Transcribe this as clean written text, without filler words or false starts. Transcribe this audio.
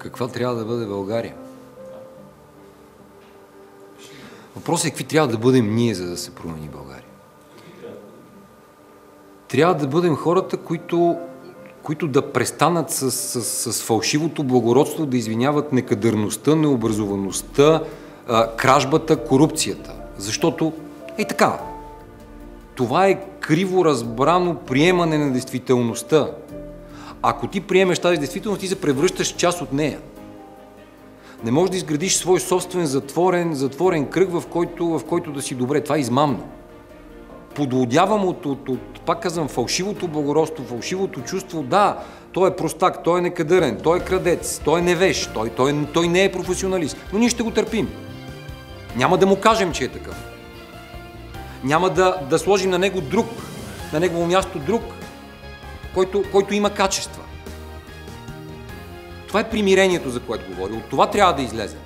каква трябва да бъде България. Въпросът е какви трябва да бъдем ние, за да се промени България. Трябва да бъдем хората, които да престанат с фалшивото благородство, да извиняват некадърността, необразоваността, кражбата, корупцията. Защото така. Това е криво разбрано приемане на действителността. Ако ти приемеш тази действителност, ти се превръщаш в част от нея. Не можеш да изградиш свой собствен затворен кръг, в който да си добре. Това е измамно. Подлудявам пак казвам, фалшивото благородство, фалшивото чувство. Да, той е простак, той е некадърен, той е крадец, той е невеж, той не е професионалист. Но ние ще го търпим. Няма да му кажем, че е такъв. Няма да сложим на него друг, на негово място друг, който има качества. Това е примирението, за което говоря. От това трябва да излезем.